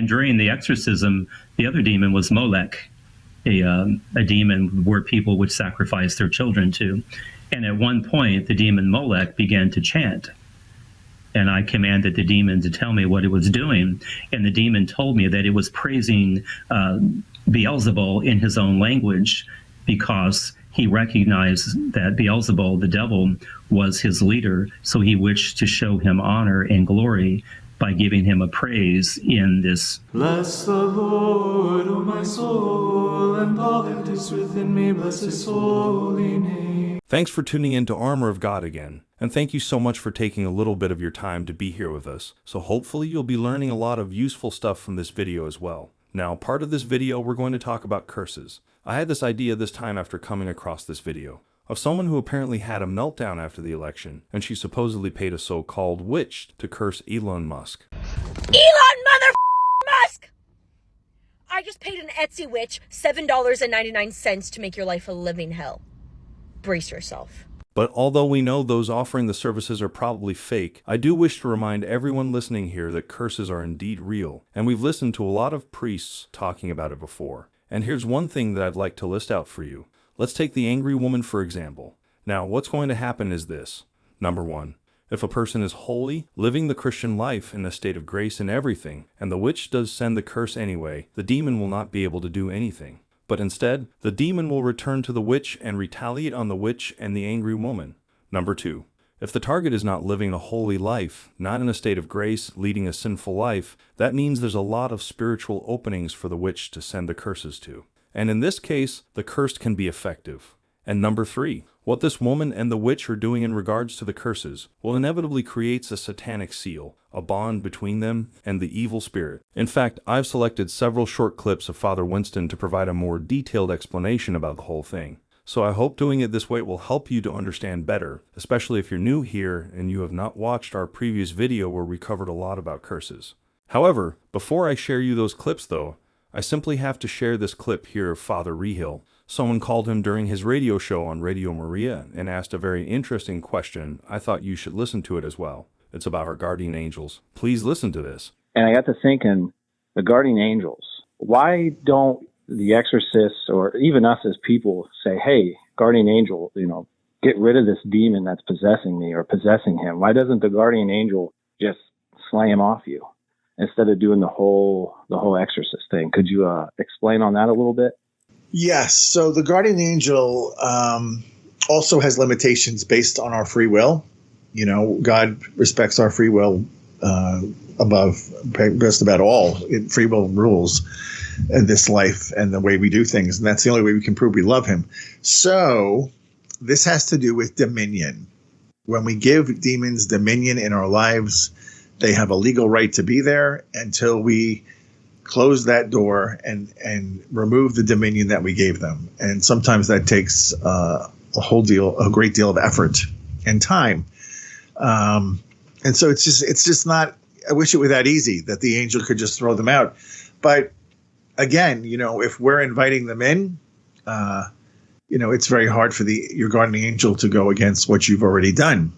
And during the exorcism, the other demon was Molech, a demon where people would sacrifice their children to. And at one point, the demon Molech began to chant. And I commanded the demon to tell me what it was doing. And the demon told me that it was praising Beelzebul in his own language, because he recognized that Beelzebul, the devil, was his leader. So he wished to show him honor and glory by giving him a praise in this. Bless the Lord, O my soul, and all that is within me, bless his holy name. Thanks for tuning in to Armor of God again, and thank you so much for taking a little bit of your time to be here with us. So hopefully you'll be learning a lot of useful stuff from this video as well. Now, part of this video, we're going to talk about curses. I had this idea this time after coming across this video of someone who apparently had a meltdown after the election, and she supposedly paid a so-called witch to curse Elon Musk. Elon Musk! I just paid an Etsy witch $7.99 to make your life a living hell. Brace yourself. But although we know those offering the services are probably fake, I do wish to remind everyone listening here that curses are indeed real, and we've listened to a lot of priests talking about it before. And here's one thing that I'd like to list out for you. Let's take the angry woman for example. Now, what's going to happen is this. Number one, if a person is holy, living the Christian life in a state of grace and everything, and the witch does send the curse anyway, the demon will not be able to do anything. But instead, the demon will return to the witch and retaliate on the witch and the angry woman. Number two, if the target is not living a holy life, not in a state of grace, leading a sinful life, that means there's a lot of spiritual openings for the witch to send the curses to. And in this case, the curse can be effective. And number three, what this woman and the witch are doing in regards to the curses will inevitably create a satanic seal, a bond between them and the evil spirit. In fact, I've selected several short clips of Father Winston to provide a more detailed explanation about the whole thing. So I hope doing it this way will help you to understand better, especially if you're new here and you have not watched our previous video where we covered a lot about curses. However, before I share you those clips though, I simply have to share this clip here of Father Reehil. Someone called him during his radio show on Radio Maria and asked a very interesting question. I thought you should listen to it as well. It's about our guardian angels. Please listen to this. And I got to thinking, the guardian angels, why don't the exorcists or even us as people say, hey, guardian angel, get rid of this demon that's possessing me or possessing him? Why doesn't the guardian angel just slay him off you instead of doing the whole exorcist thing? Could you explain on that a little bit? Yes. So the guardian angel also has limitations based on our free will. God respects our free will above just about all. Free will rules in this life and the way we do things. And that's the only way we can prove we love him. So this has to do with dominion. When we give demons dominion in our lives, they have a legal right to be there until we close that door and remove the dominion that we gave them. And sometimes that takes a great deal of effort and time. And so it's just not, I wish it were that easy that the angel could just throw them out. But again, if we're inviting them in, it's very hard for your guardian angel to go against what you've already done.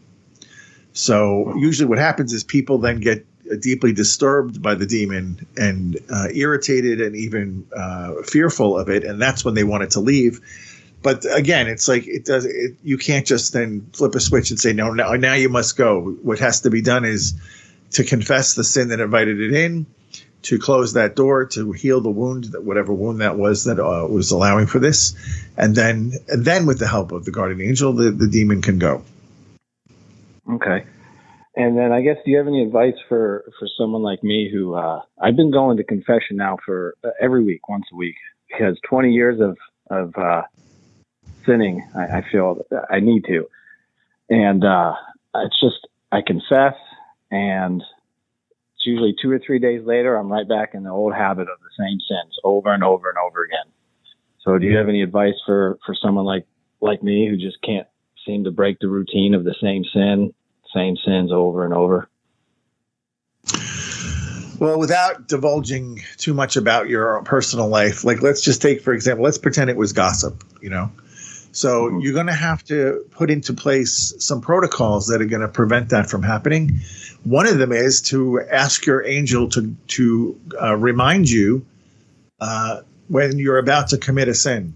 So usually what happens is people then get deeply disturbed by the demon and irritated and even fearful of it. And that's when they want it to leave. But again, it's like you can't just then flip a switch and say, no, now you must go. What has to be done is to confess the sin that invited it in, to close that door, to heal the wound, whatever wound that was allowing for this. And then with the help of the guardian angel, the demon can go. Okay. And then I guess, do you have any advice for someone like me who I've been going to confession now for every week, once a week, because 20 years of sinning, I feel I need to. And it's just, I confess, and it's usually 2 or 3 days later, I'm right back in the old habit of the same sins over and over and over again. So do you have any advice for someone like me who just can't seem to break the routine of the same sins over and over? Well, without divulging too much about your personal life, like let's just take, for example, let's pretend it was gossip, So you're going to have to put into place some protocols that are going to prevent that from happening. One of them is to ask your angel to remind you when you're about to commit a sin.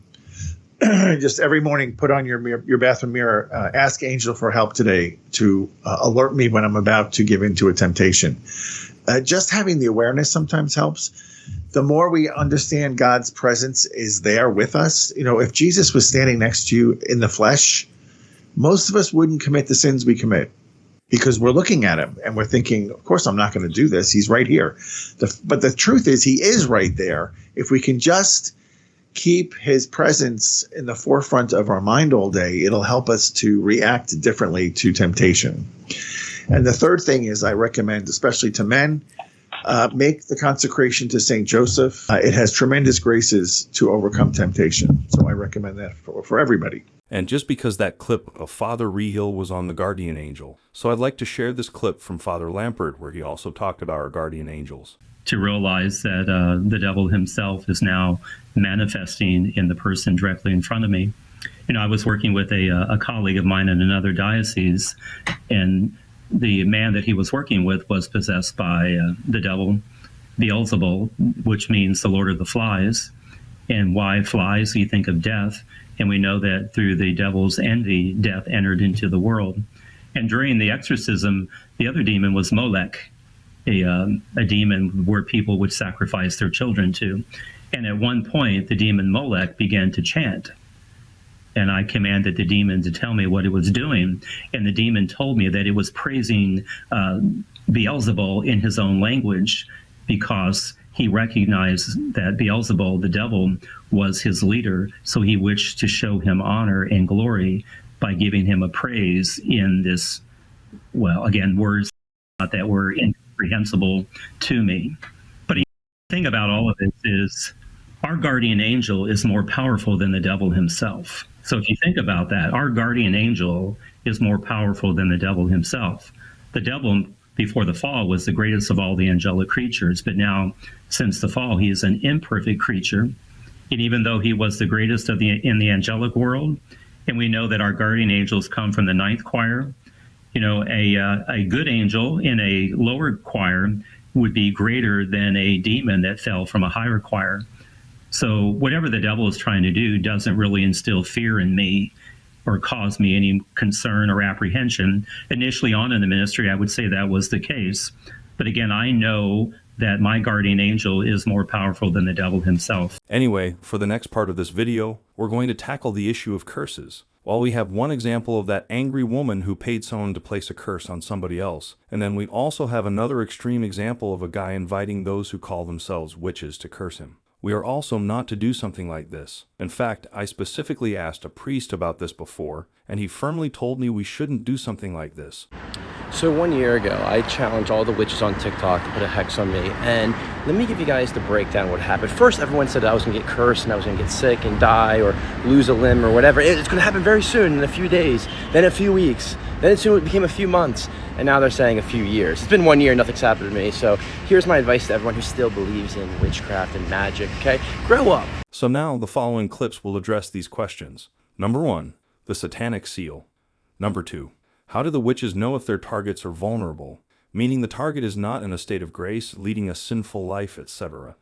Just every morning, put on your bathroom mirror, ask angel for help today to alert me when I'm about to give into a temptation. Just having the awareness sometimes helps. The more we understand God's presence is there with us, if Jesus was standing next to you in the flesh, most of us wouldn't commit the sins we commit because we're looking at him and we're thinking, of course, I'm not going to do this. He's right here. But the truth is he is right there. If we can just keep his presence in the forefront of our mind all day, it'll help us to react differently to temptation. And the third thing is I recommend, especially to men, make the consecration to St. Joseph. It has tremendous graces to overcome temptation. So I recommend that for everybody. And just because that clip of Father Reehil was on the guardian angel, so I'd like to share this clip from Father Lampert where he also talked about our guardian angels. To realize that the devil himself is now manifesting in the person directly in front of me. I was working with a colleague of mine in another diocese, and the man that he was working with was possessed by the devil, Beelzebul, which means the Lord of the Flies. And why flies? You think of death. And we know that through the devil's envy, death entered into the world. And during the exorcism, the other demon was Molech, a demon where people would sacrifice their children to. And at one point, the demon Molech began to chant. And I commanded the demon to tell me what it was doing. And the demon told me that it was praising Beelzebul in his own language because he recognized that Beelzebul, the devil, was his leader. So he wished to show him honor and glory by giving him a praise in this, well, again, words that were incomprehensible to me. But the thing about all of this is our guardian angel is more powerful than the devil himself. So if you think about that, our guardian angel is more powerful than the devil himself. The devil, before the fall, was the greatest of all the angelic creatures. But now, since the fall, he is an imperfect creature. And even though he was the greatest in the angelic world, and we know that our guardian angels come from the ninth choir, a good angel in a lower choir would be greater than a demon that fell from a higher choir. So whatever the devil is trying to do doesn't really instill fear in me or cause me any concern or apprehension. Initially on in the ministry, I would say that was the case. But again, I know that my guardian angel is more powerful than the devil himself. Anyway, for the next part of this video, we're going to tackle the issue of curses. While we have one example of that angry woman who paid someone to place a curse on somebody else, and then we also have another extreme example of a guy inviting those who call themselves witches to curse him. We are also not to do something like this. In fact, I specifically asked a priest about this before, and he firmly told me we shouldn't do something like this. So 1 year ago, I challenged all the witches on TikTok to put a hex on me, and let me give you guys the breakdown of what happened. First, everyone said I was gonna get cursed and I was gonna get sick and die or lose a limb or whatever. It's gonna happen very soon, in a few days, then a few weeks, then it became a few months, and now they're saying a few years. It's been 1 year, nothing's happened to me, so here's my advice to everyone who still believes in witchcraft and magic, okay? Grow up. So now the following clips will address these questions. Number 1, the Satanic seal. Number 2, how do the witches know if their targets are vulnerable, meaning the target is not in a state of grace, leading a sinful life, etc.?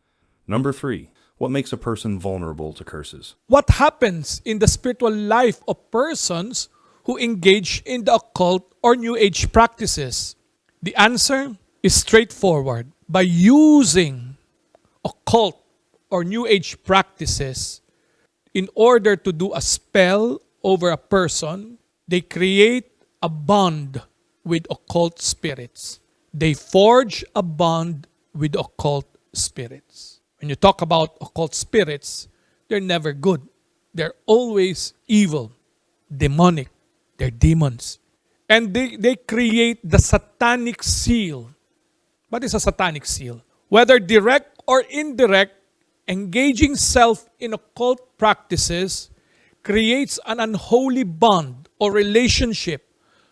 Number 3, what makes a person vulnerable to curses? What happens in the spiritual life of persons who engage in the occult or New Age practices? The answer is straightforward. By using occult or New Age practices in order to do a spell over a person, they create a bond with occult spirits. They forge a bond with occult spirits. When you talk about occult spirits, they're never good. They're always evil, demonic. They're demons. And they create the satanic seal. What is a satanic seal? Whether direct or indirect, engaging self in occult practices creates an unholy bond or relationship,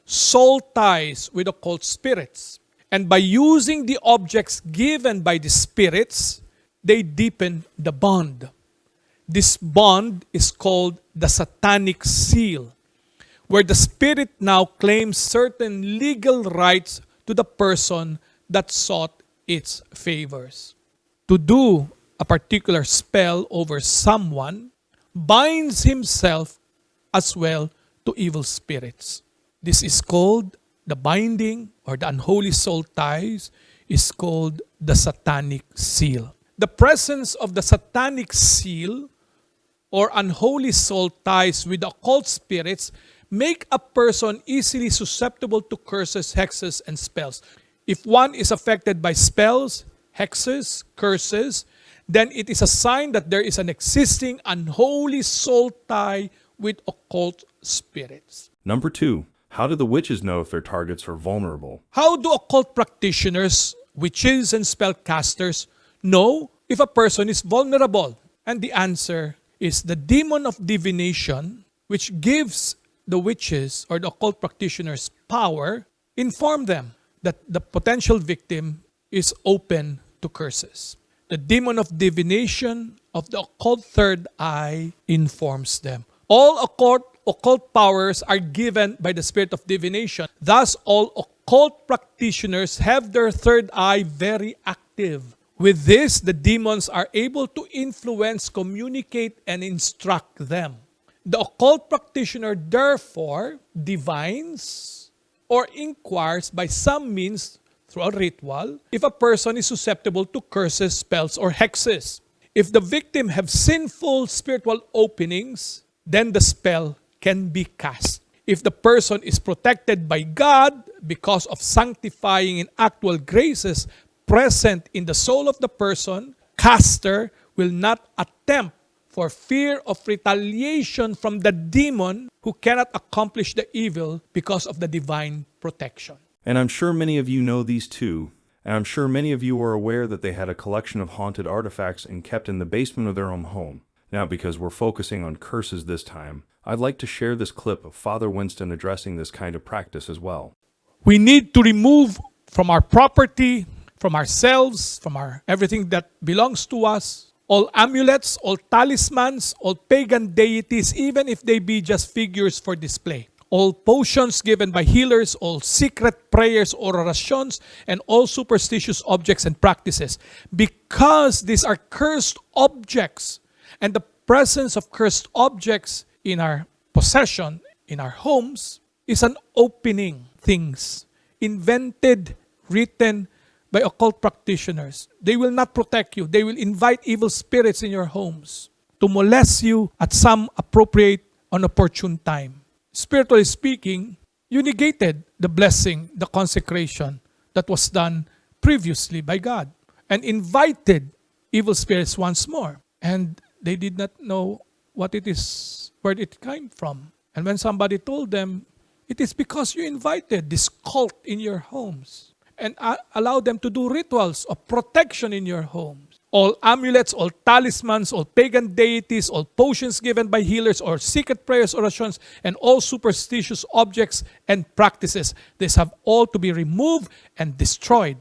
soul ties with occult spirits. And by using the objects given by the spirits, they deepen the bond. This bond is called the Satanic seal, where the spirit now claims certain legal rights to the person that sought its favors. To do a particular spell over someone binds himself as well to evil spirits. This is called the binding, or the unholy soul ties is called the Satanic seal. The presence of the Satanic seal or unholy soul ties with occult spirits make a person easily susceptible to curses, hexes, and spells. If one is affected by spells, hexes, curses, then it is a sign that there is an existing unholy soul tie with occult spirits. Number 2. How do the witches know if their targets are vulnerable? How do occult practitioners, witches, and spellcasters know if a person is vulnerable? And the answer is the demon of divination, which gives the witches or the occult practitioners power, inform them that the potential victim is open to curses. The demon of divination of the occult third eye informs them. All occult powers are given by the spirit of divination. Thus, all occult practitioners have their third eye very active. With this, the demons are able to influence, communicate, and instruct them. The occult practitioner, therefore, divines or inquires by some means through a ritual if a person is susceptible to curses, spells, or hexes. If the victim have sinful spiritual openings, then the spell can be cast. If the person is protected by God because of sanctifying and actual graces present in the soul of the person, caster will not attempt for fear of retaliation from the demon who cannot accomplish the evil because of the divine protection. And I'm sure many of you know these too, and I'm sure many of you are aware that they had a collection of haunted artifacts and kept in the basement of their own home. Now, because we're focusing on curses this time, I'd like to share this clip of Father Winston addressing this kind of practice as well. We need to remove from our property, from ourselves, from everything that belongs to us, all amulets, all talismans, all pagan deities, even if they be just figures for display. All potions given by healers, all secret prayers or orations, and all superstitious objects and practices. Because these are cursed objects, and the presence of cursed objects in our possession, in our homes, is an opening things invented, written by occult practitioners. They will not protect you. They will invite evil spirits in your homes to molest you at some appropriate, unopportune time. Spiritually speaking, you negated the blessing, the consecration that was done previously by God and invited evil spirits once more. And they did not know what it is, where it came from. And when somebody told them, it is because you invited this cult in your homes and allowed them to do rituals of protection in your homes. All amulets, all talismans, all pagan deities, all potions given by healers, or secret prayers, orations, and all superstitious objects and practices. These have all to be removed and destroyed.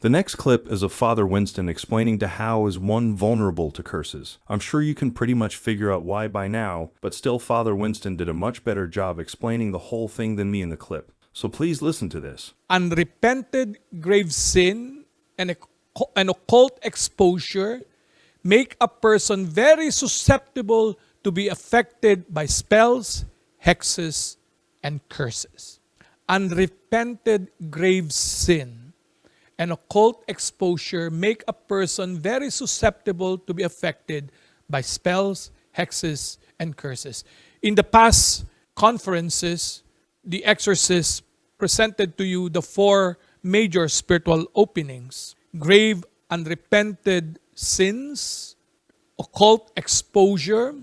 The next clip is of Father Winston explaining to how is one vulnerable to curses. I'm sure you can pretty much figure out why by now, but still Father Winston did a much better job explaining the whole thing than me in the clip. So please listen to this. Unrepented grave sin and occult exposure make a person very susceptible to be affected by spells, hexes, and curses. Unrepented grave sin and occult exposure make a person very susceptible to be affected by spells, hexes, and curses. In the past conferences, the exorcists presented to you the 4 major spiritual openings: grave unrepented sins, occult exposure,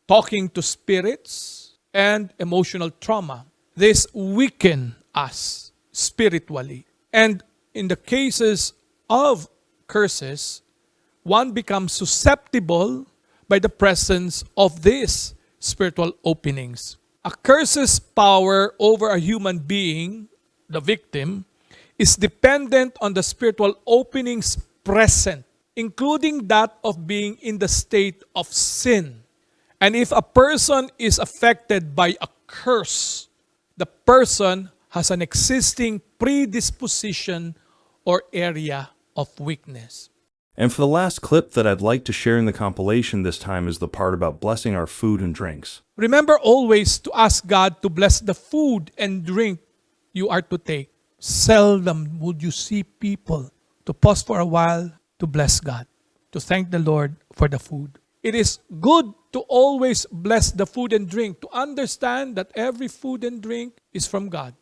talking to spirits, and emotional trauma. This weaken us spiritually. And in the cases of curses, one becomes susceptible by the presence of these spiritual openings. A curse's power over a human being, the victim, is dependent on the spiritual openings present, including that of being in the state of sin. And if a person is affected by a curse, the person has an existing predisposition or area of weakness. And for the last clip that I'd like to share in the compilation this time is the part about blessing our food and drinks. Remember always to ask God to bless the food and drink you are to take. Seldom would you see people to pause for a while to bless God, to thank the Lord for the food. It is good to always bless the food and drink, to understand that every food and drink is from God.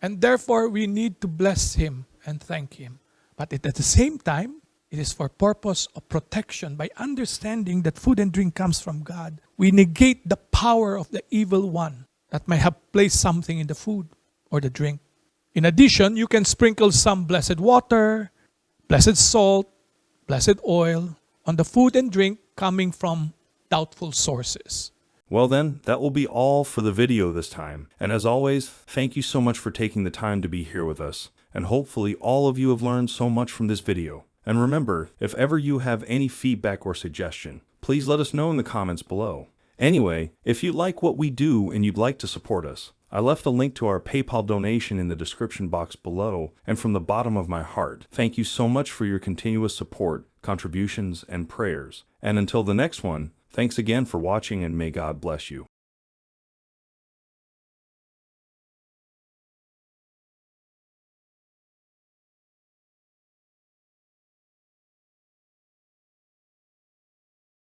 And therefore, we need to bless Him and thank Him. But at the same time, it is for purpose of protection. By understanding that food and drink comes from God, we negate the power of the evil one that may have placed something in the food or the drink. In addition, you can sprinkle some blessed water, blessed salt, blessed oil on the food and drink coming from doubtful sources. Well then, that will be all for the video this time. And as always, thank you so much for taking the time to be here with us. And hopefully all of you have learned so much from this video. And remember, if ever you have any feedback or suggestion, please let us know in the comments below. Anyway, if you like what we do and you'd like to support us, I left a link to our PayPal donation in the description box below, and from the bottom of my heart, thank you so much for your continuous support, contributions, and prayers. And until the next one, thanks again for watching and may God bless you.